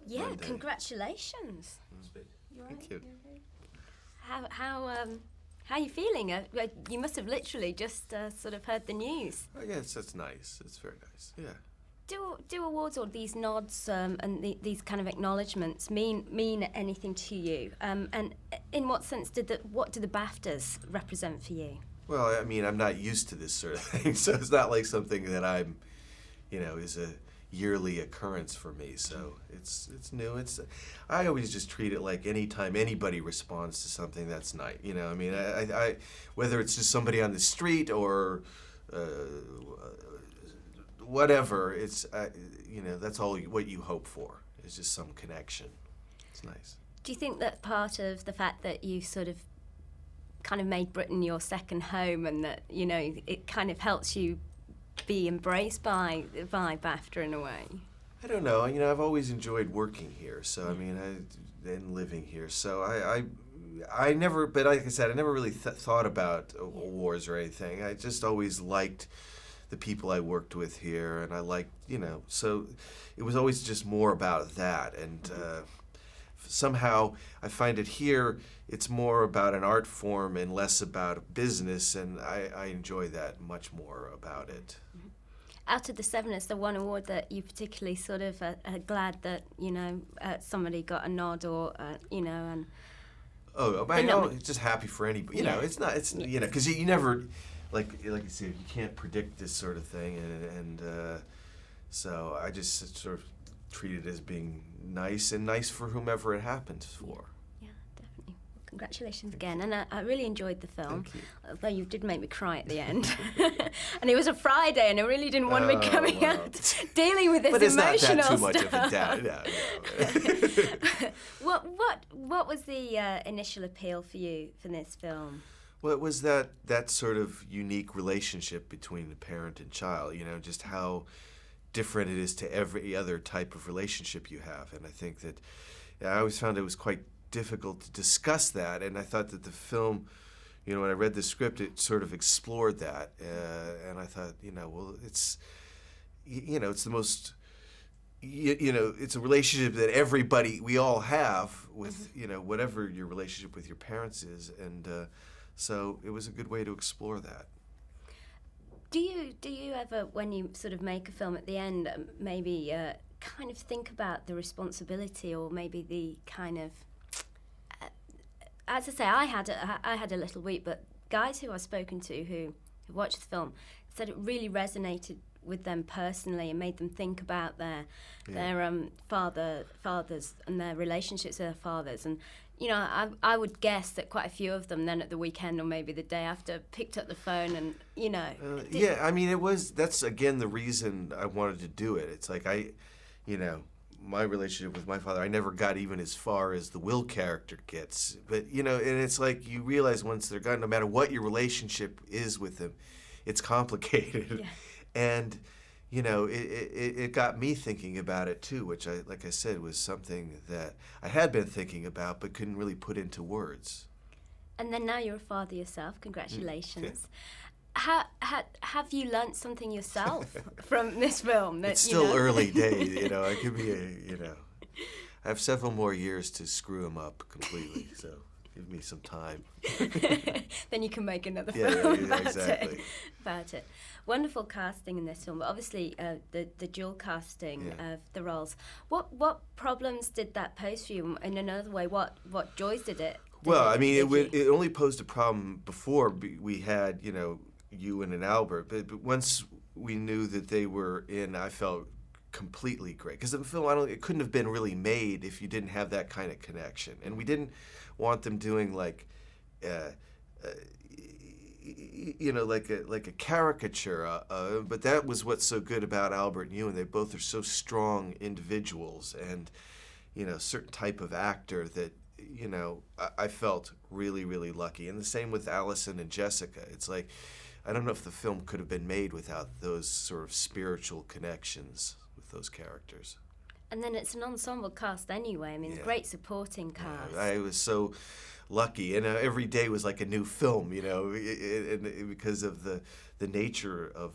Yeah, Monday. Congratulations. Thank you. How are you feeling? You must have literally just sort of heard the news. Oh, yes, that's nice. It's very nice. Yeah. Do awards or these nods and these kind of acknowledgements mean anything to you? And in what sense what do the BAFTAs represent for you? Well, I mean, I'm not used to this sort of thing, so it's not like something that I'm, is a yearly occurrence for me. So it's new. I always just treat it like any time anybody responds to something that's nice. I mean, I whether it's just somebody on the street or whatever, it's that's all what you hope for is just some connection. It's nice. Do you think that part of the fact that you sort of kind of made Britain your second home and that, it kind of helps you be embraced by BAFTA in a way? I don't know. I've always enjoyed working here, so I mean, and living here. So I never, but like I said, I never really thought about awards or anything. I just always liked the people I worked with here, and I liked, so it was always just more about that. And somehow I find it here, it's more about an art form and less about business, and I enjoy that much more about it. Out of the 7, is there one award that you particularly sort of are glad that, somebody got a nod or, and... Oh, I know, just happy for anybody. It's not, because you never, like you said, you can't predict this sort of thing, and so I just sort of treat it as being nice and nice for whomever it happens for. Yeah, definitely. Well, congratulations again, and I really enjoyed the film. Thank you. Although you did make me cry at the end, and it was a Friday, and I really didn't want to be coming out dealing with this but it's emotional not that too much stuff. of a doubt. What was the initial appeal for you for this film? Well, it was that sort of unique relationship between the parent and child, just how different it is to every other type of relationship you have. And I think that I always found it was quite difficult to discuss that, and I thought that the film, when I read the script, it sort of explored that, and I thought, well, it's the most, it's a relationship that we all have with, whatever your relationship with your parents is, and so it was a good way to explore that. Do you ever, when you sort of make a film at the end, maybe kind of think about the responsibility or maybe the kind of, as I say, I had a little weep, but guys who I've spoken to who watched the film said it really resonated with them personally and made them think about their fathers and their relationships with their fathers. And I would guess that quite a few of them then at the weekend or maybe the day after picked up the phone and yeah, I mean, that's again the reason I wanted to do it. It's like my relationship with my father, I never got even as far as the Will character gets. But and it's like you realize once they're gone, no matter what your relationship is with them, it's complicated. Yeah. And it got me thinking about it too, which like I said, was something that I had been thinking about but couldn't really put into words. And then now you're a father yourself. Congratulations. Have you learnt something yourself from this film? That, it's still early days, I could be I have several more years to screw him up completely, so give me some time. Then you can make another film exactly. about it. Wonderful casting in this film, but obviously the dual casting of the roles. What problems did that pose for you? In another way, what joys did it? It only posed a problem before we had Ewan and Albert, but once we knew that they were in, I felt completely great, because the film it couldn't have been really made if you didn't have that kind of connection, and we didn't want them doing like a caricature, but that was what's so good about Albert and Ewan. They both are so strong individuals, and certain type of actor that I felt really, really lucky. And the same with Alison and Jessica. It's like I don't know if the film could have been made without those sort of spiritual connections with those characters. And then it's an ensemble cast anyway. I mean, great supporting cast. I was so lucky, and every day was like a new film, because of the nature of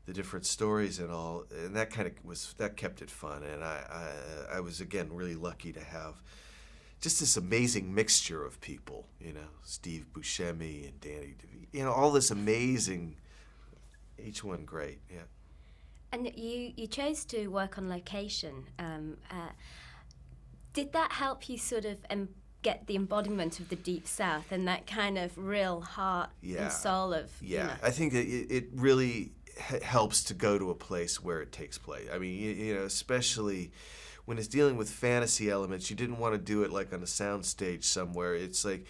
the different stories and all, and that kept it fun. And I was again really lucky to have just this amazing mixture of people, Steve Buscemi and Danny DeVito, all this amazing, each one great, yeah. And you chose to work on location. Did that help you sort of get the embodiment of the Deep South and that kind of real heart and soul of, I think that it really helps to go to a place where it takes place. I mean, especially when it's dealing with fantasy elements, you didn't want to do it like on a soundstage somewhere. It's like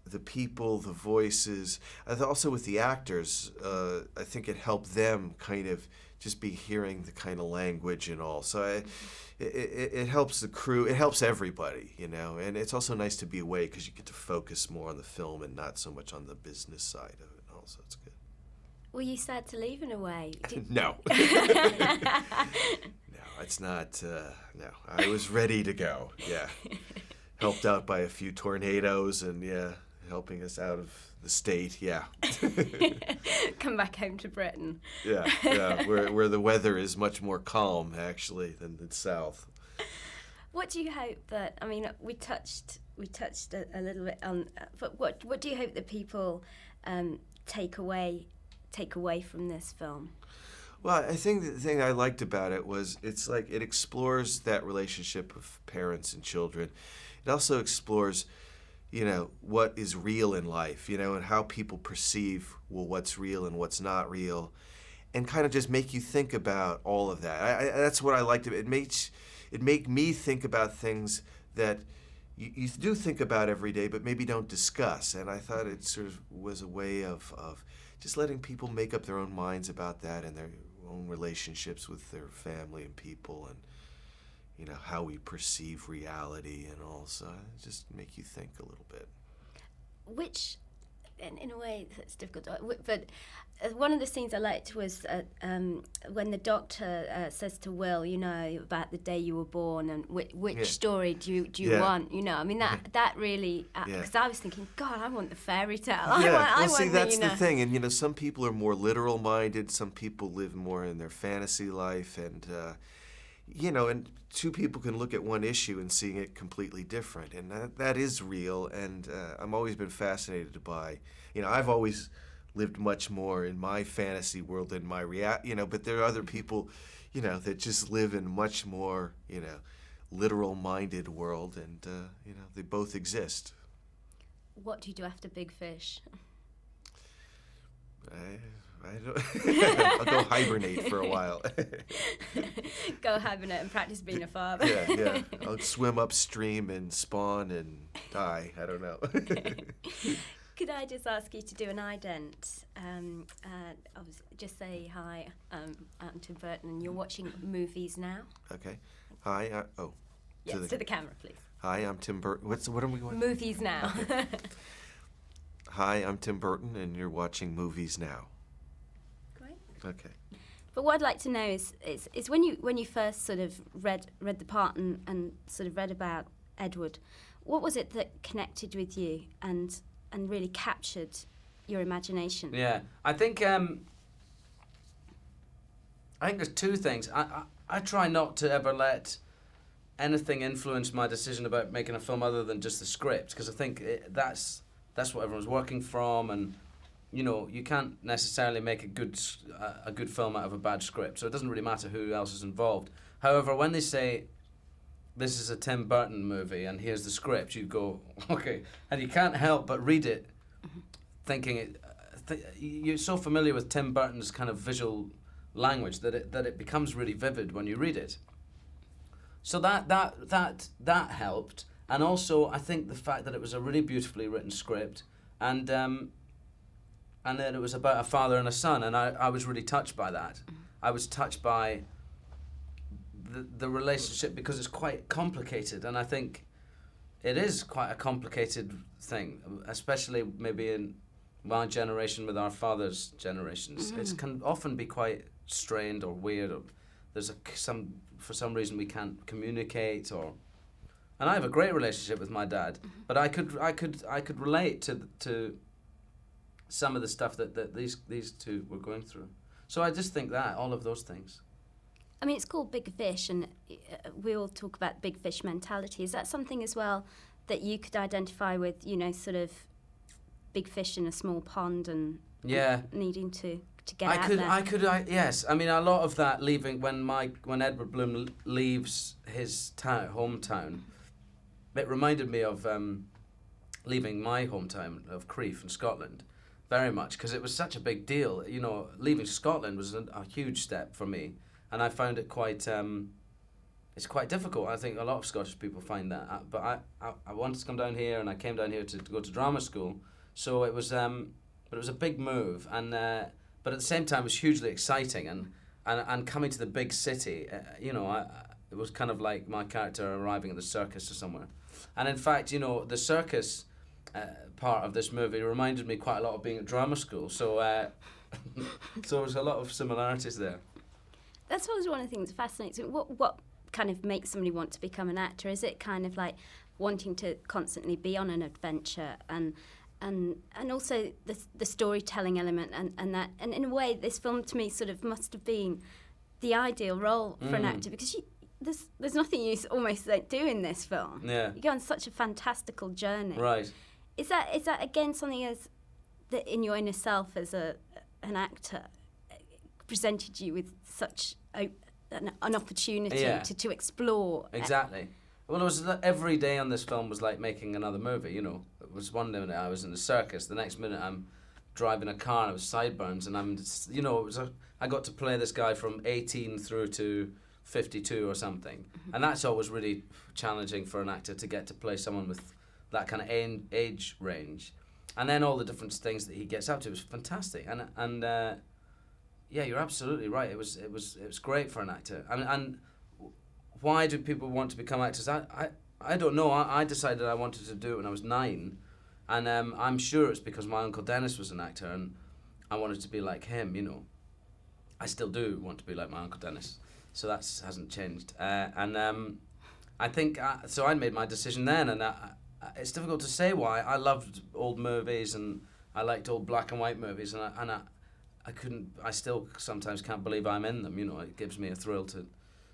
the people, the voices, also with the actors, I think it helped them kind of just be hearing the kind of language and all. So it helps the crew, it helps everybody, and it's also nice to be away because you get to focus more on the film and not so much on the business side of it also. It's good. Were you sad to leave in a way? No. No, it's not, no. I was ready to go, yeah. Helped out by a few tornadoes and, helping us out of the state, yeah. Come back home to Britain. Yeah, where the weather is much more calm, actually, than the South. What do you hope that, I mean, we touched a little bit on, but what do you hope that people take away from this film? Well, I think the thing I liked about it was it's like it explores that relationship of parents and children. It also explores, what is real in life, and how people perceive, what's real and what's not real, and kind of just make you think about all of that. That's what I liked. It made me think about things that you do think about every day, but maybe don't discuss. And I thought it sort of was a way of just letting people make up their own minds about that and their own relationships with their family and people and, how we perceive reality and all. So just make you think a little bit. Which, in a way, that's difficult. But one of the scenes I liked was when the doctor says to Will, about the day you were born and which story do you want? I mean, that really, because I was thinking, God, I want the fairy tale. I want that's the thing. And, some people are more literal minded. Some people live more in their fantasy life. And, and two people can look at one issue and seeing it completely different. And that is real. And I've always been fascinated by, I've always lived much more in my fantasy world than my but there are other people, that just live in much more, literal-minded world, and, they both exist. What do you do after Big Fish? I don't. I'll go hibernate for a while. Go hibernate and practice being a father. Yeah. I'll swim upstream and spawn and die. I don't know. Could I just ask you to do an ident? I'll just say hi. I'm Tim Burton, and you're watching Movies Now. Okay. Hi. Yes, to the camera, please. Hi, I'm Tim Burton. What are we watching? Movies Now. Okay. Hi, I'm Tim Burton, and you're watching Movies Now. Great. Okay. But what I'd like to know is when you first sort of read the part and sort of read about Edward, what was it that connected with you and really captured your imagination? Yeah, I think there's two things. I try not to ever let anything influence my decision about making a film other than just the script, because I think that's what everyone's working from, and you can't necessarily make a good film out of a bad script, so it doesn't really matter who else is involved. However, when they say this is a Tim Burton movie and here's the script, you go, okay, and you can't help but read it thinking you're so familiar with Tim Burton's kind of visual language that it becomes really vivid when you read it. So that helped, and also I think the fact that it was a really beautifully written script, and that it was about a father and a son, and I was really touched by that. I was touched by the relationship because it's quite complicated, and I think it is quite a complicated thing, especially maybe in my generation with our father's generations. It can often be quite strained or weird, or there's for some reason we can't communicate, and I have a great relationship with my dad, but I could relate to some of the stuff that these two were going through. So I just think that, all of those things. I mean, it's called Big Fish, and we all talk about big fish mentality. Is that something as well that you could identify with, you know, sort of big fish in a small pond and needing to get out there? Yes. I mean, a lot of that leaving, when Edward Bloom leaves his hometown, it reminded me of leaving my hometown of Crieff in Scotland, very much, because it was such a big deal. You know, leaving Scotland was a huge step for me, and I found it quite, it's quite difficult. I think a lot of Scottish people find that. But I wanted to come down here, and I came down here to go to drama school, so it was, but it was a big move, and but at the same time it was hugely exciting, and coming to the big city, you know, it was kind of like my character arriving at the circus or somewhere. And in fact, you know, the circus part of this movie reminded me quite a lot of being at drama school, so so there's a lot of similarities there. That's always one of the things that fascinates me. What kind of makes somebody want to become an actor? Is it kind of like wanting to constantly be on an adventure, and also the storytelling element, and that, and in a way this film to me sort of must have been the ideal role for an actor, because there's nothing you almost like do in this film. Yeah. You go on such a fantastical journey. Right. Is that again something as that in your inner self as an actor presented you with such an opportunity to explore? Exactly. Well, it was every day on this film was like making another movie. You know, it was one minute I was in the circus, the next minute I'm driving a car and it was sideburns, and I'm just, you know, I got to play this guy from 18 through to 52 or something, and that's always really challenging for an actor, to get to play someone with that kind of age range, and then all the different things that he gets up to was fantastic, and yeah, you're absolutely right. It was great for an actor. And why do people want to become actors? I don't know. I decided I wanted to do it when I was 9, and I'm sure it's because my Uncle Dennis was an actor, and I wanted to be like him. You know, I still do want to be like my Uncle Dennis. So that hasn't changed. I think, so I made my decision then, and it's difficult to say why. I loved old movies, and I liked old black and white movies, and I still sometimes can't believe I'm in them. You know, it gives me a thrill to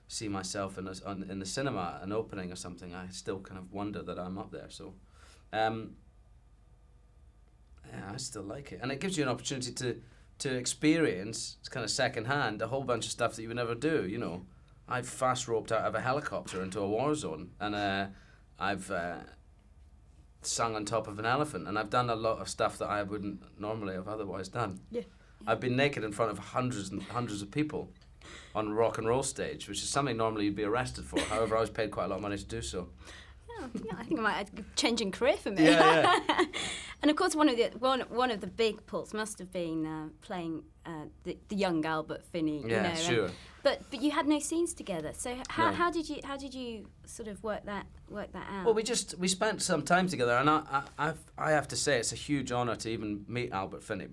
see myself in the cinema, an opening or something. I still kind of wonder that I'm up there. So, yeah, I still like it, and it gives you an opportunity to experience, it's kind of second-hand, a whole bunch of stuff that you would never do, you know. I've fast-roped out of a helicopter into a war zone, and I've sung on top of an elephant, and I've done a lot of stuff that I wouldn't normally have otherwise done. Yeah. I've been naked in front of hundreds and hundreds of people on a rock and roll stage, which is something normally you'd be arrested for. However, I was paid quite a lot of money to do so. Yeah, I think it might have a changing career for me. Yeah. And of course, one of the big pulls must have been playing the young Albert Finney. Yeah, you know, sure. But you had no scenes together. So how did you sort of work that out? Well, we spent some time together, and I have to say it's a huge honour to even meet Albert Finney,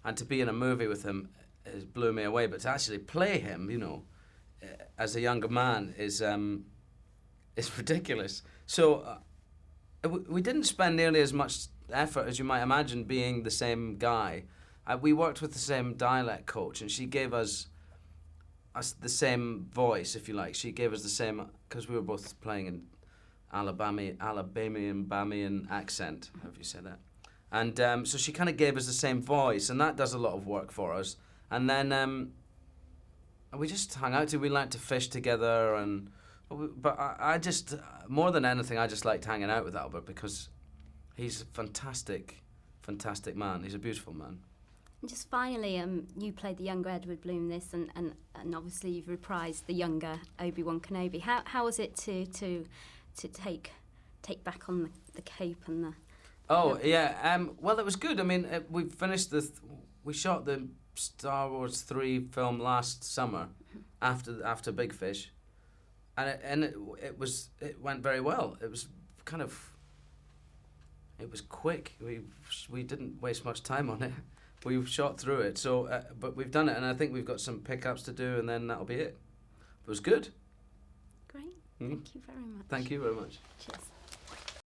and to be in a movie with him, it blew me away. But to actually play him, you know, as a younger man is ridiculous. So we didn't spend nearly as much effort as you might imagine being the same guy. We worked with the same dialect coach, and she gave us the same voice, if you like. She gave us the same, because we were both playing in Alabamian accent, have you said that? And so she kind of gave us the same voice, and that does a lot of work for us. And then we just hung out. We liked to fish together, but I just, more than anything, I just liked hanging out with Albert, because he's a fantastic, fantastic man. He's a beautiful man. And just finally, you played the younger Edward Bloom in this, and obviously you've reprised the younger Obi-Wan Kenobi. How was it to take back on the cape and the... Oh, yeah. Well, it was good. I mean, we finished we shot the Star Wars 3 film last summer after Big Fish. And it went very well. It was quick. We didn't waste much time on it. We shot through it. So, but we've done it, and I think we've got some pickups to do, and then that'll be it. It was good. Great. Thank you very much. Thank you very much. Cheers.